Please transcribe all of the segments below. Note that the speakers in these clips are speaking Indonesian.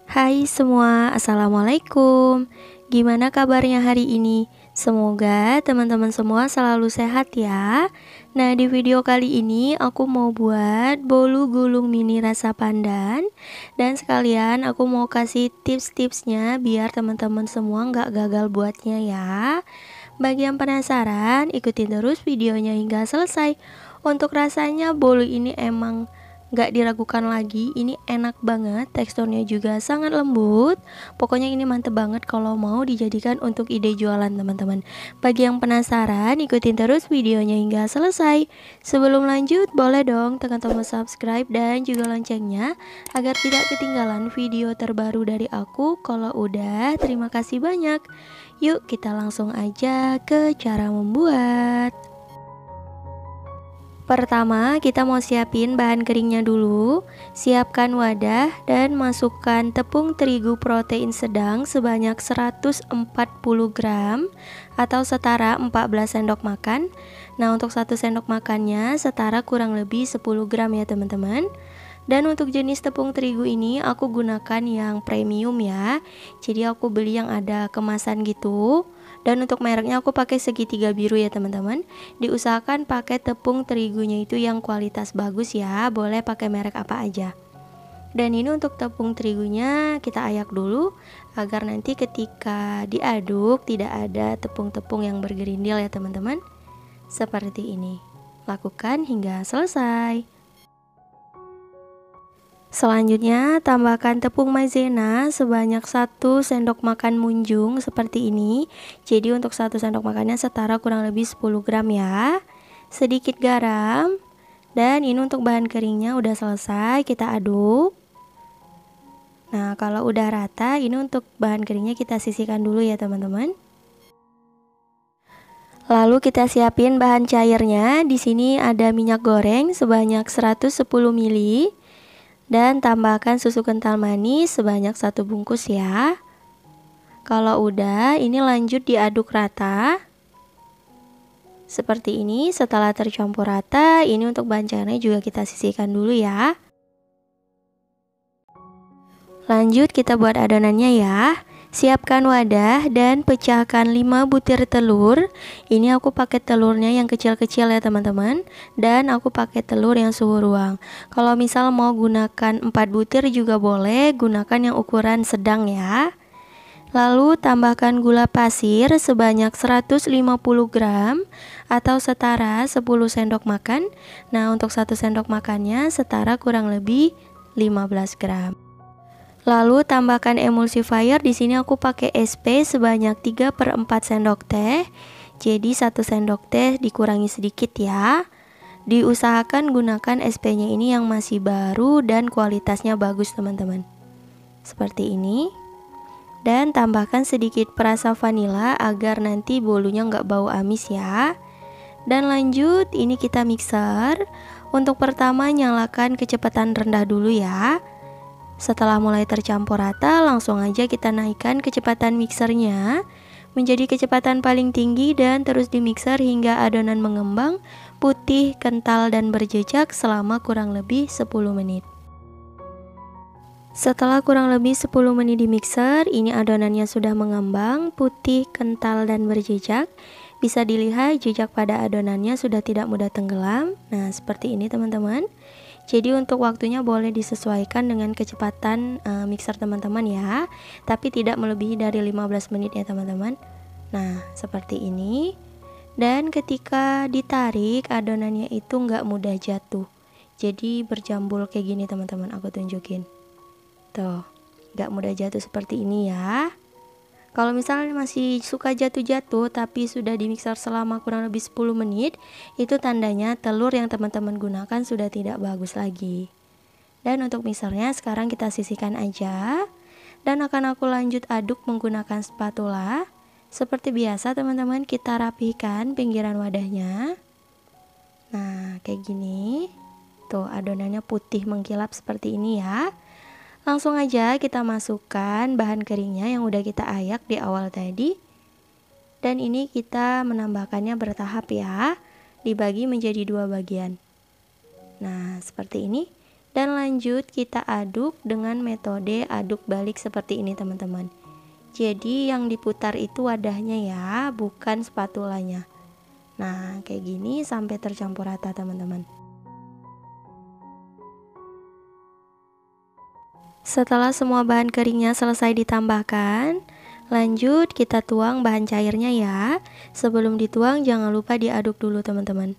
Hai semua, Assalamualaikum. Gimana kabarnya hari ini? Semoga teman-teman semua selalu sehat ya. Nah, di video kali ini aku mau buat bolu gulung mini rasa pandan. Dan sekalian aku mau kasih tips-tipsnya biar teman-teman semua nggak gagal buatnya ya. Bagi yang penasaran, ikutin terus videonya hingga selesai. Untuk rasanya bolu ini emang gak diragukan lagi, ini enak banget, teksturnya juga sangat lembut. Pokoknya ini mantep banget kalau mau dijadikan untuk ide jualan teman-teman. Bagi yang penasaran, ikutin terus videonya hingga selesai. Sebelum lanjut, boleh dong tekan tombol subscribe dan juga loncengnya agar tidak ketinggalan video terbaru dari aku. Kalau udah, terima kasih banyak. Yuk kita langsung aja ke cara membuat. Pertama, kita mau siapin bahan keringnya dulu. Siapkan wadah dan masukkan tepung terigu protein sedang sebanyak 140 gram atau setara 14 sendok makan. Nah, untuk 1 sendok makannya setara kurang lebih 10 gram ya teman-teman. Dan untuk jenis tepung terigu ini aku gunakan yang premium ya. Jadi aku beli yang ada kemasan gitu. Dan untuk mereknya aku pakai segitiga biru ya teman-teman. Diusahakan pakai tepung terigunya itu yang kualitas bagus ya. Boleh pakai merek apa aja. Dan ini untuk tepung terigunya kita ayak dulu agar nanti ketika diaduk tidak ada tepung-tepung yang bergerindil ya teman-teman. Seperti ini. Lakukan hingga selesai. Selanjutnya, tambahkan tepung maizena sebanyak 1 sendok makan munjung seperti ini. Jadi untuk 1 sendok makannya setara kurang lebih 10 gram ya. Sedikit garam. Dan ini untuk bahan keringnya udah selesai, kita aduk. Nah, kalau udah rata, ini untuk bahan keringnya kita sisihkan dulu ya teman-teman. Lalu kita siapin bahan cairnya. Di sini ada minyak goreng sebanyak 110 ml. Dan tambahkan susu kental manis sebanyak 1 bungkus ya. Kalau udah, ini lanjut diaduk rata. Seperti ini, setelah tercampur rata, ini untuk bahan cairnya juga kita sisihkan dulu ya. Lanjut kita buat adonannya ya. Siapkan wadah dan pecahkan 5 butir telur. Ini aku pakai telurnya yang kecil-kecil ya teman-teman. Dan aku pakai telur yang suhu ruang. Kalau misal mau gunakan 4 butir juga boleh, gunakan yang ukuran sedang ya. Lalu tambahkan gula pasir sebanyak 150 gram atau setara 10 sendok makan. Nah, untuk 1 sendok makannya setara kurang lebih 15 gram. Lalu tambahkan emulsifier. Di sini aku pakai SP sebanyak 3/4 sendok teh. Jadi 1 sendok teh dikurangi sedikit ya. Diusahakan gunakan SP-nya ini yang masih baru dan kualitasnya bagus teman-teman. Seperti ini. Dan tambahkan sedikit perasa vanila agar nanti bolunya nggak bau amis ya. Dan lanjut, ini kita mixer. Untuk pertama nyalakan kecepatan rendah dulu ya. Setelah mulai tercampur rata, langsung aja kita naikkan kecepatan mixernya menjadi kecepatan paling tinggi dan terus dimixer hingga adonan mengembang, putih, kental, dan berjejak selama kurang lebih 10 menit. Setelah kurang lebih 10 menit dimixer, ini adonannya sudah mengembang, putih, kental, dan berjejak. Bisa dilihat jejak pada adonannya sudah tidak mudah tenggelam. Nah, seperti ini teman-teman. Jadi untuk waktunya boleh disesuaikan dengan kecepatan mixer teman-teman ya. Tapi tidak melebihi dari 15 menit ya teman-teman. Nah, seperti ini. Dan ketika ditarik, adonannya itu nggak mudah jatuh. Jadi berjambul kayak gini teman-teman, aku tunjukin. Tuh, nggak mudah jatuh seperti ini ya. Kalau misalnya masih suka jatuh-jatuh tapi sudah dimixer selama kurang lebih 10 menit, itu tandanya telur yang teman-teman gunakan sudah tidak bagus lagi. Dan untuk mixernya sekarang kita sisihkan aja. Dan akan aku lanjut aduk menggunakan spatula. Seperti biasa teman-teman, kita rapihkan pinggiran wadahnya. Nah, kayak gini. Tuh, adonannya putih mengkilap seperti ini ya. Langsung aja kita masukkan bahan keringnya yang udah kita ayak di awal tadi. Dan ini kita menambahkannya bertahap ya. Dibagi menjadi 2 bagian. Nah, seperti ini. Dan lanjut kita aduk dengan metode aduk balik seperti ini teman-teman. Jadi yang diputar itu wadahnya ya, bukan spatulanya. Nah kayak gini sampai tercampur rata teman-teman. Setelah semua bahan keringnya selesai ditambahkan, lanjut kita tuang bahan cairnya ya. Sebelum dituang jangan lupa diaduk dulu teman-teman,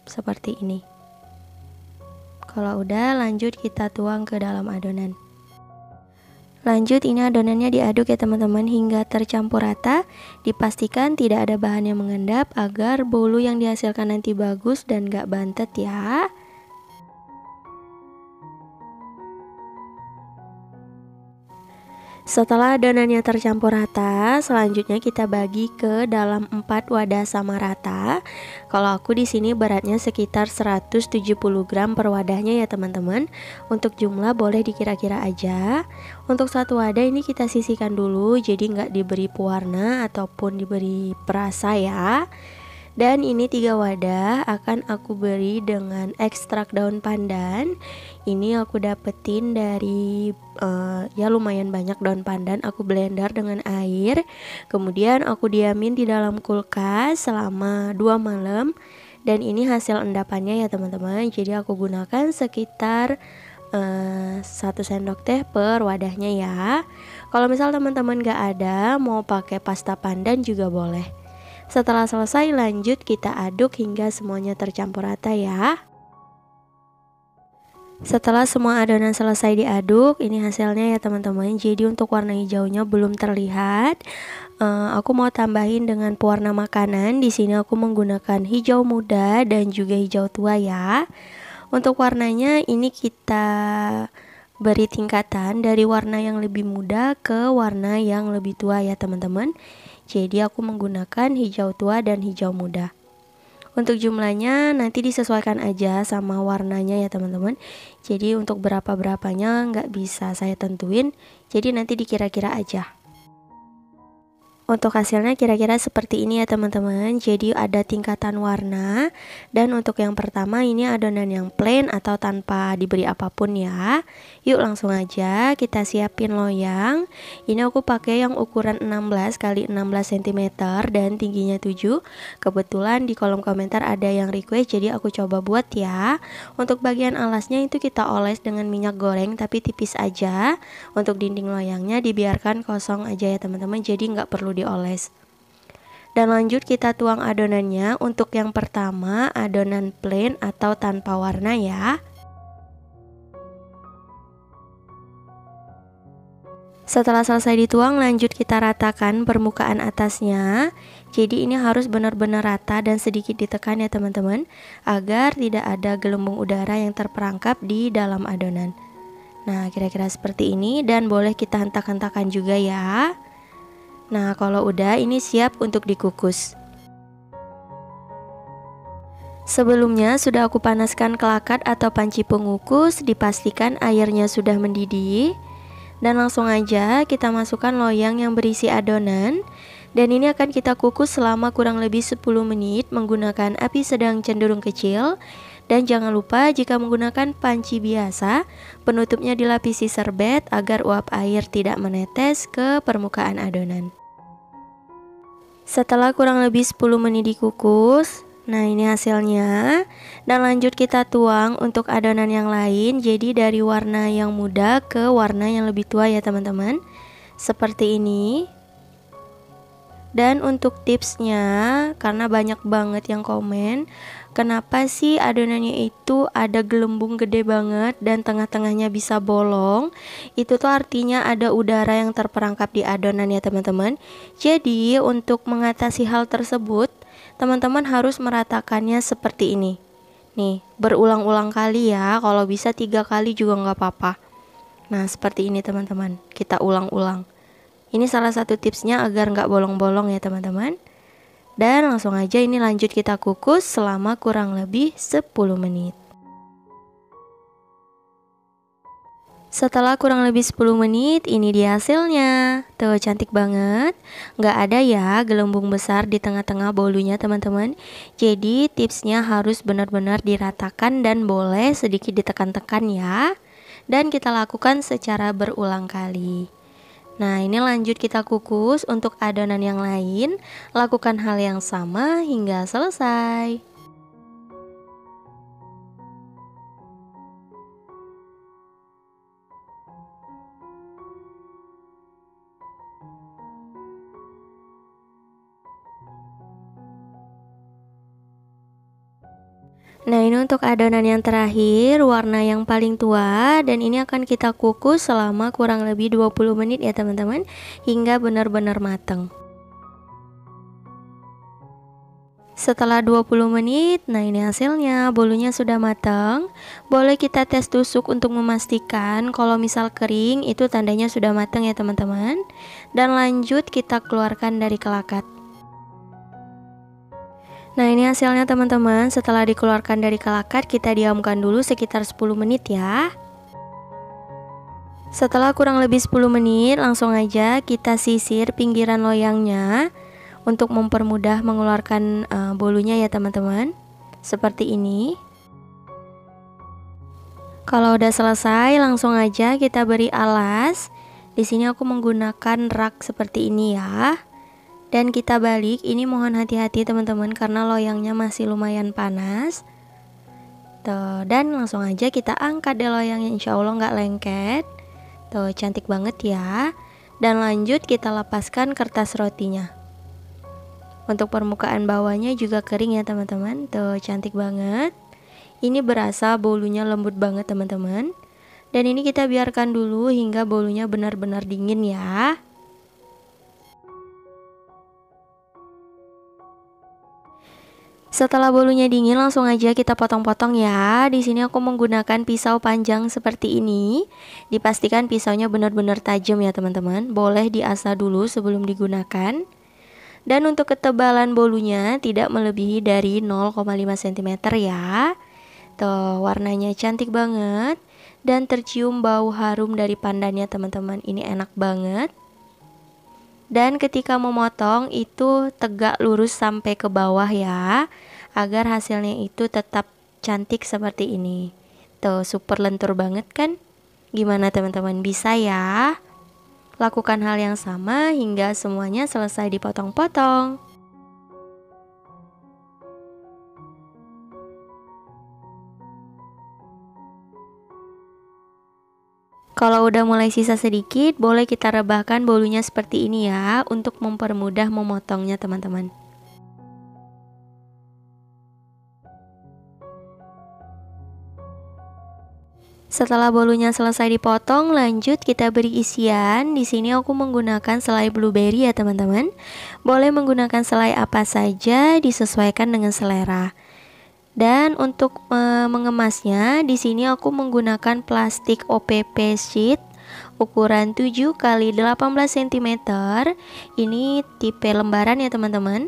seperti ini. Kalau udah, lanjut kita tuang ke dalam adonan. Lanjut ini adonannya diaduk ya teman-teman hingga tercampur rata. Dipastikan tidak ada bahan yang mengendap agar bolu yang dihasilkan nanti bagus dan gak bantet ya. Setelah adonannya tercampur rata, selanjutnya kita bagi ke dalam 4 wadah sama rata. Kalau aku di sini beratnya sekitar 170 gram per wadahnya ya teman-teman. Untuk jumlah boleh dikira-kira aja. Untuk satu wadah ini kita sisihkan dulu, jadi nggak diberi pewarna ataupun diberi perasa ya. Dan ini 3 wadah akan aku beri dengan ekstrak daun pandan. Ini aku dapetin dari ya lumayan banyak daun pandan. Aku blender dengan air. Kemudian aku diamin di dalam kulkas selama 2 malam. Dan ini hasil endapannya ya teman-teman. Jadi aku gunakan sekitar 1 sendok teh per wadahnya ya. Kalau misal teman-teman gak ada, mau pakai pasta pandan juga boleh. Setelah selesai lanjut kita aduk hingga semuanya tercampur rata ya. Setelah semua adonan selesai diaduk, ini hasilnya ya teman-teman. Jadi untuk warna hijaunya belum terlihat. Aku mau tambahin dengan pewarna makanan. Di sini aku menggunakan hijau muda dan juga hijau tua ya. Untuk warnanya ini kita beri tingkatan dari warna yang lebih muda ke warna yang lebih tua ya teman-teman. Jadi aku menggunakan hijau tua dan hijau muda. Untuk jumlahnya nanti disesuaikan aja sama warnanya ya teman-teman. Jadi untuk berapa-berapanya nggak bisa saya tentuin. Jadi nanti dikira-kira aja. Untuk hasilnya kira-kira seperti ini ya teman-teman. Jadi ada tingkatan warna. Dan untuk yang pertama ini adonan yang plain atau tanpa diberi apapun ya. Yuk langsung aja kita siapin loyang. Ini aku pakai yang ukuran 16 x 16 cm dan tingginya 7. Kebetulan di kolom komentar ada yang request, jadi aku coba buat ya. Untuk bagian alasnya itu kita oles dengan minyak goreng tapi tipis aja. Untuk dinding loyangnya dibiarkan kosong aja ya teman-teman. Jadi nggak perlu dioles. Dan lanjut kita tuang adonannya. Untuk yang pertama adonan plain atau tanpa warna ya. Setelah selesai dituang lanjut kita ratakan permukaan atasnya. Jadi ini harus benar-benar rata dan sedikit ditekan ya teman-teman, agar tidak ada gelembung udara yang terperangkap di dalam adonan. Nah kira-kira seperti ini, dan boleh kita hentak-hentakan juga ya. Nah kalau udah ini siap untuk dikukus. Sebelumnya sudah aku panaskan kelakat atau panci pengukus, dipastikan airnya sudah mendidih. Dan langsung aja kita masukkan loyang yang berisi adonan. Dan ini akan kita kukus selama kurang lebih 10 menit menggunakan api sedang cenderung kecil. Dan jangan lupa jika menggunakan panci biasa, penutupnya dilapisi serbet agar uap air tidak menetes ke permukaan adonan. Setelah kurang lebih 10 menit dikukus, nah ini hasilnya. Dan lanjut kita tuang untuk adonan yang lain. Jadi dari warna yang muda ke warna yang lebih tua ya teman-teman, seperti ini. Dan untuk tipsnya, karena banyak banget yang komen, kenapa sih adonannya itu ada gelembung gede banget dan tengah-tengahnya bisa bolong? Itu tuh artinya ada udara yang terperangkap di adonan ya teman-teman. Jadi untuk mengatasi hal tersebut, teman-teman harus meratakannya seperti ini. Nih, berulang-ulang kali ya. Kalau bisa 3 kali juga nggak apa-apa. Nah seperti ini teman-teman, kita ulang-ulang. Ini salah satu tipsnya agar nggak bolong-bolong ya teman-teman. Dan langsung aja ini lanjut kita kukus selama kurang lebih 10 menit. Setelah kurang lebih 10 menit, ini dia hasilnya. Tuh cantik banget. Nggak ada ya gelembung besar di tengah-tengah bolunya teman-teman. Jadi tipsnya harus benar-benar diratakan dan boleh sedikit ditekan-tekan ya. dan kita lakukan secara berulang kali. Nah, ini lanjut kita kukus untuk adonan yang lain. Lakukan hal yang sama hingga selesai. Nah, ini untuk adonan yang terakhir, warna yang paling tua, dan ini akan kita kukus selama kurang lebih 20 menit ya teman-teman, hingga benar-benar matang. Setelah 20 menit, nah ini hasilnya, bolunya sudah matang. Boleh kita tes tusuk untuk memastikan kalau misal kering itu tandanya sudah matang ya teman-teman. Dan lanjut kita keluarkan dari kelakat. Nah, ini hasilnya teman-teman. Setelah dikeluarkan dari kelakat, kita diamkan dulu sekitar 10 menit ya. Setelah kurang lebih 10 menit, langsung aja kita sisir pinggiran loyangnya untuk mempermudah mengeluarkan bolunya ya teman-teman. Seperti ini. Kalau udah selesai, langsung aja kita beri alas. Di sini aku menggunakan rak seperti ini ya. Dan kita balik, ini mohon hati-hati teman-teman karena loyangnya masih lumayan panas. Tuh, dan langsung aja kita angkat deh loyangnya, insya Allah nggak lengket. Tuh, cantik banget ya. Dan lanjut kita lepaskan kertas rotinya. Untuk permukaan bawahnya juga kering ya teman-teman. Tuh, cantik banget. Ini berasa bolunya lembut banget teman-teman. Dan ini kita biarkan dulu hingga bolunya benar-benar dingin ya. Setelah bolunya dingin, langsung aja kita potong-potong ya. Di sini aku menggunakan pisau panjang seperti ini. Dipastikan pisaunya benar-benar tajam ya teman-teman. Boleh diasah dulu sebelum digunakan. Dan untuk ketebalan bolunya tidak melebihi dari 0,5 cm ya. Tuh, warnanya cantik banget dan tercium bau harum dari pandannya teman-teman. Ini enak banget. Dan ketika memotong itu tegak lurus sampai ke bawah ya, agar hasilnya itu tetap cantik seperti ini. Tuh, super lentur banget kan? Gimana teman-teman, bisa ya? Lakukan hal yang sama hingga semuanya selesai dipotong-potong. Kalau udah mulai sisa sedikit, boleh kita rebahkan bolunya seperti ini ya, untuk mempermudah memotongnya teman-teman. Setelah bolunya selesai dipotong, lanjut kita beri isian. Di sini aku menggunakan selai blueberry ya teman-teman. Boleh menggunakan selai apa saja, disesuaikan dengan selera. Dan untuk mengemasnya, di sini aku menggunakan plastik OPP sheet ukuran 7 x 18 cm. Ini tipe lembaran ya teman-teman.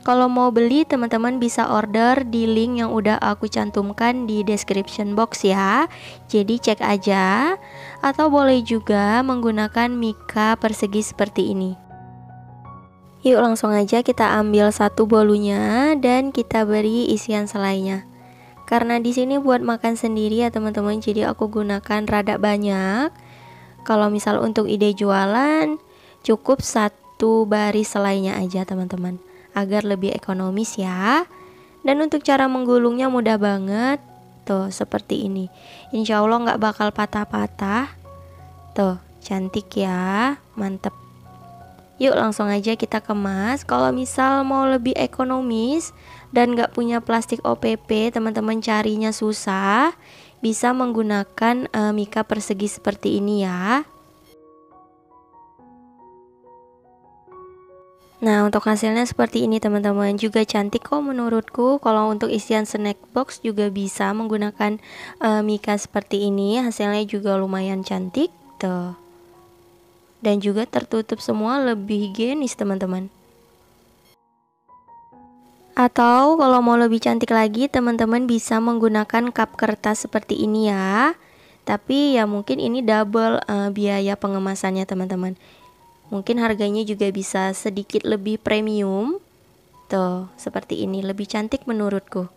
Kalau mau beli, teman-teman bisa order di link yang udah aku cantumkan di description box ya. Jadi cek aja. Atau boleh juga menggunakan mika persegi seperti ini. Yuk langsung aja kita ambil satu bolunya dan kita beri isian selainya. Karena di sini buat makan sendiri ya teman-teman, jadi aku gunakan rada banyak. Kalau misal untuk ide jualan, cukup satu baris selainya aja teman-teman, agar lebih ekonomis ya. Dan untuk cara menggulungnya mudah banget. Tuh, seperti ini. Insya Allah nggak bakal patah-patah. Tuh, cantik ya, mantep. Yuk langsung aja kita kemas. Kalau misal mau lebih ekonomis dan gak punya plastik OPP, teman-teman carinya susah, bisa menggunakan mika persegi seperti ini ya. Nah, untuk hasilnya seperti ini teman-teman, juga cantik kok menurutku. Kalau untuk isian snack box juga bisa menggunakan mika seperti ini, hasilnya juga lumayan cantik tuh. Dan juga tertutup semua, lebih higienis teman-teman. Atau kalau mau lebih cantik lagi, teman-teman bisa menggunakan cup kertas seperti ini ya. Tapi ya mungkin ini double biaya pengemasannya teman-teman. Mungkin harganya juga bisa sedikit lebih premium. Tuh, seperti ini lebih cantik menurutku.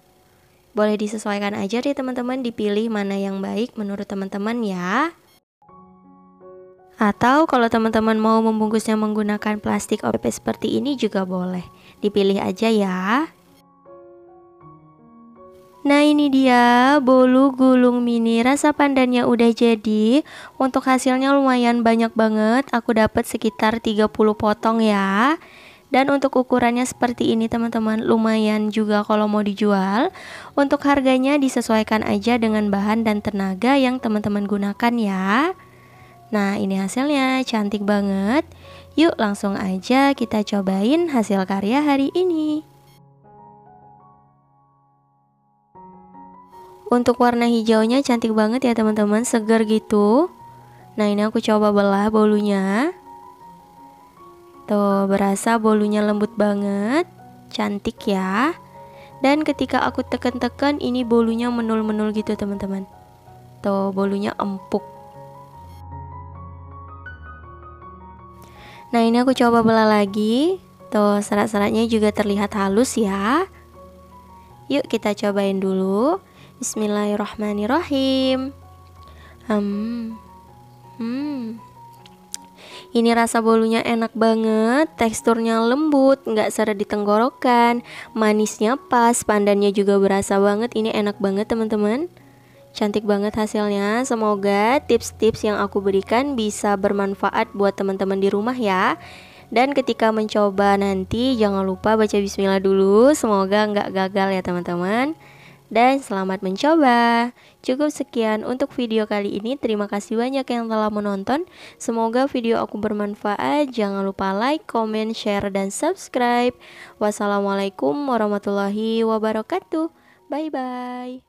Boleh disesuaikan aja deh teman-teman, dipilih mana yang baik menurut teman-teman ya. Atau kalau teman-teman mau membungkusnya menggunakan plastik OPP seperti ini juga boleh, dipilih aja ya. Nah ini dia bolu gulung mini rasa pandannya udah jadi. Untuk hasilnya lumayan banyak banget, aku dapat sekitar 30 potong ya. Dan untuk ukurannya seperti ini teman-teman, lumayan juga kalau mau dijual. Untuk harganya disesuaikan aja dengan bahan dan tenaga yang teman-teman gunakan ya. Nah ini hasilnya cantik banget. Yuk langsung aja kita cobain hasil karya hari ini. Untuk warna hijaunya cantik banget ya teman-teman, segar gitu. Nah ini aku coba belah bolunya. Tuh berasa bolunya lembut banget, cantik ya. Dan ketika aku tekan-tekan ini bolunya menul-menul gitu teman-teman. Tuh bolunya empuk. Nah ini aku coba belah lagi. Tuh serat-seratnya juga terlihat halus ya. Yuk kita cobain dulu. Bismillahirrahmanirrahim. Ini rasa bolunya enak banget, teksturnya lembut, nggak seret di tenggorokan, manisnya pas, pandannya juga berasa banget. Ini enak banget teman-teman. Cantik banget hasilnya. Semoga tips-tips yang aku berikan bisa bermanfaat buat teman-teman di rumah ya. Dan ketika mencoba nanti jangan lupa baca bismillah dulu. Semoga nggak gagal ya teman-teman. Dan selamat mencoba. Cukup sekian untuk video kali ini. Terima kasih banyak yang telah menonton. Semoga video aku bermanfaat. Jangan lupa like, comment, share, dan subscribe. Wassalamualaikum warahmatullahi wabarakatuh. Bye bye.